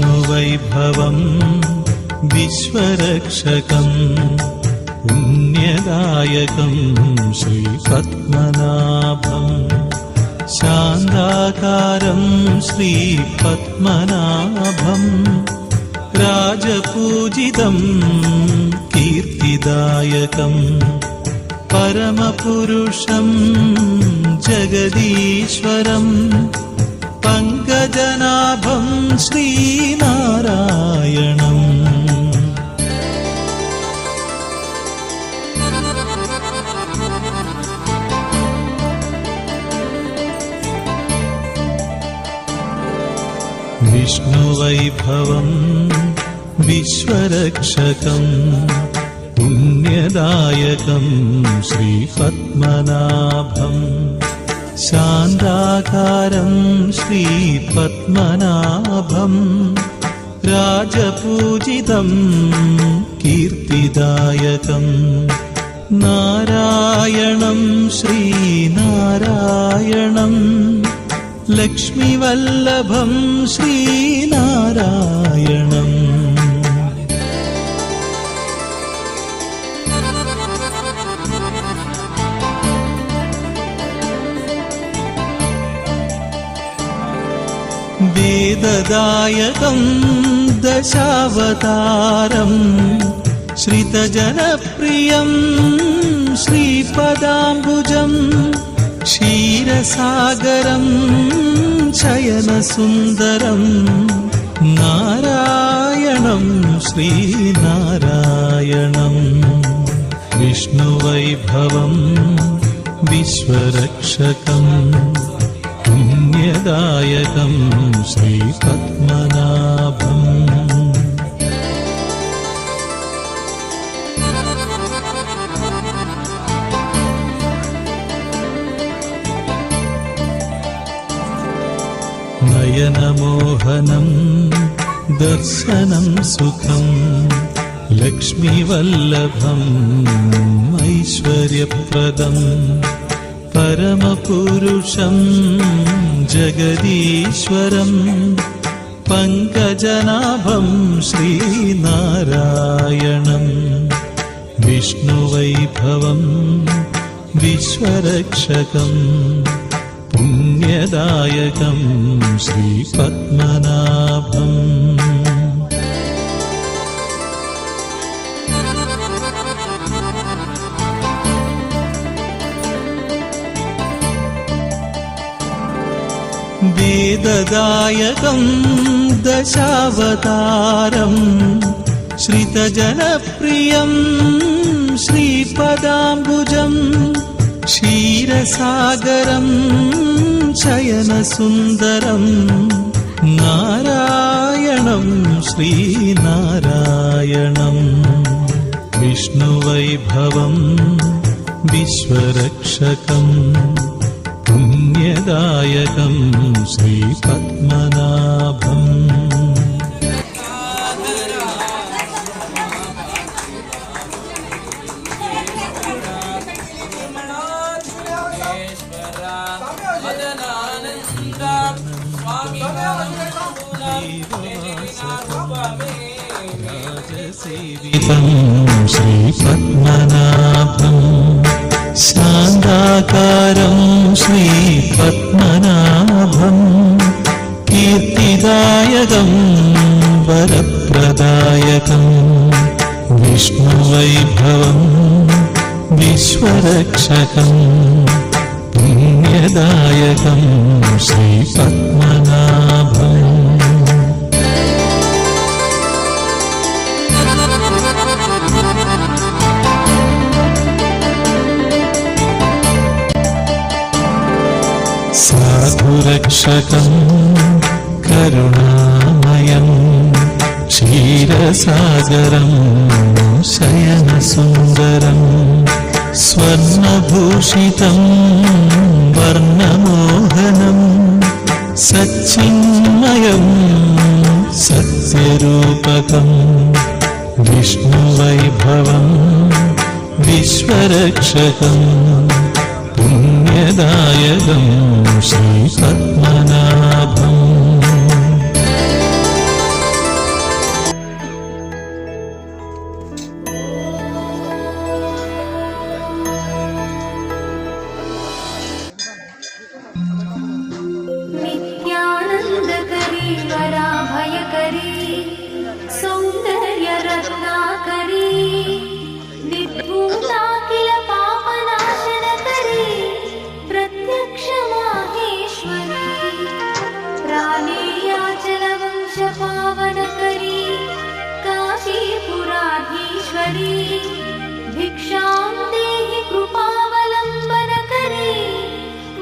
വിഷ്ണുവൈഭവം വിശ്വരക്ഷകം പുണ്യദായകം ശ്രീപത്മനാഭം ശാന്താകാരം ശ്രീപത്മനാഭം രാജപൂജിതം കീർത്തിദായകം പരമപുരുഷം ജഗദീശ്വരം പങ്കജനാഭം ശ്രീനാരായണം വിഷ്ണുവൈഭവം വിശ്വരക്ഷകം പുണ്യദായകം ശ്രീപത്മനാഭം ശാന്താകാരം ശ്രീപത്മനാഭം രാജപൂജിതം കീർത്തിദായകം നാരായണം ശ്രീനാരായണം ലക്ഷ്മിവല്ലഭം ശ്രീനാരായണം വേദദായകം ദശാവതാരം ശ്രിതജനപ്രിയം ശ്രീപദാംബുജം ക്ഷീരസാഗരം ശയനസുന്ദരം നാരായണം ശ്രീനാരായണം വിഷ്ണുവൈഭവം വിശ്വരക്ഷകം പുണ്യദായകം ശ്രീപത്മനാഭം നയനമോഹനം ദർശനം സുഖം ലക്ഷ്മിവല്ലഭം ഐശ്വര്യപ്രദം പരമപുരുഷം ജഗദീശ്വരം പങ്കജനാഭം ശ്രീനാരായണം വിഷ്ണുവൈഭവം വിശ്വരക്ഷകം പുണ്യദായകം ശ്രീപത്മനാഭം വേദദായകം ദശാവതാരം ശ്രിതജനപ്രിയം ശ്രീപദാംബുജം ക്ഷീരസാഗരം ശയനസുന്ദരം നാരായണം ശ്രീനാരായണം വിഷ്ണുവൈഭവം വിശ്വരക്ഷകം പുണ്യദായകം ശ്രീപത്മനാഭം ശ്രീപത്മനാഭം ശാന്താകാരം ശ്രീപത്മനാഭം കീർത്തിദായകം വരപ്രദായകം വിഷ്ണുവൈഭവം വിശ്വരക്ഷകം പുണ്യദായകം ശ്രീപത്മനാഭം സാധുരക്ഷകം കരുണാമയം ക്ഷീരസാഗരം ശയനസുന്ദരം സ്വർണഭൂഷിതം വർണ്ണമോഹനം സച്ചിന്മയം സത്യരൂപകം വിഷ്ണുവൈഭവം വിശ്വരക്ഷകം പുണ്യദായകം ശ്രീപത്മനാഭം परमेश्वरी भिक्षां देहि कृपावलम्बनकरी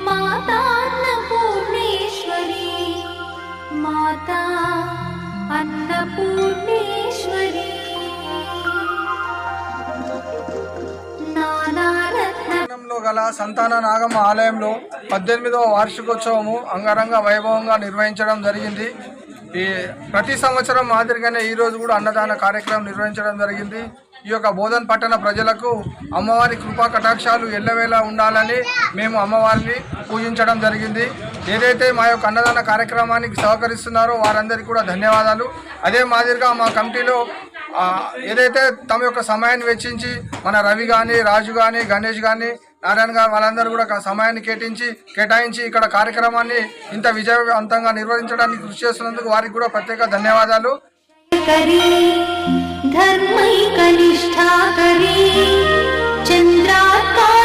माता अन्नपूर्णेश्वरी माता अन्नपूर्णेश्वरी పట్టణంలో గల సంతాన నాగమ్మ ఆలయంలో 18వ వార్షికోత్సవము అంగరంగ వైభవంగా నిర్వహించడం జరిగింది. ఈ ప్రతి సంవత్సరం మాదిరిగానే ఈరోజు కూడా అన్నదాన కార్యక్రమం నిర్వహించడం జరిగింది. ఈ యొక్క బోధన్ పట్టణ ప్రజలకు అమ్మవారి కృపా కటాక్షాలు ఎల్లవేళ ఉండాలని మేము అమ్మవారిని పూజించడం జరిగింది. ఏదైతే మా యొక్క అన్నదాన కార్యక్రమానికి సహకరిస్తున్నారో వారందరికీ కూడా ధన్యవాదాలు. అదే మాదిరిగా మా కమిటీలో ఏదైతే తమ యొక్క సమయాన్ని వెచ్చించి మన రవి కానీ, రాజు కానీ, గణేష్ కానీ, నారాయణ గారు వాళ్ళందరూ కూడా సమయాన్ని కేటాయించి ఇక్కడ కార్యక్రమాన్ని ఇంత విజయవంతంగా నిర్వహించడానికి కృషి చేస్తున్నందుకు వారికి కూడా ప్రత్యేక ధన్యవాదాలు. धर्मैकनिष्ठा करी चंद्राकार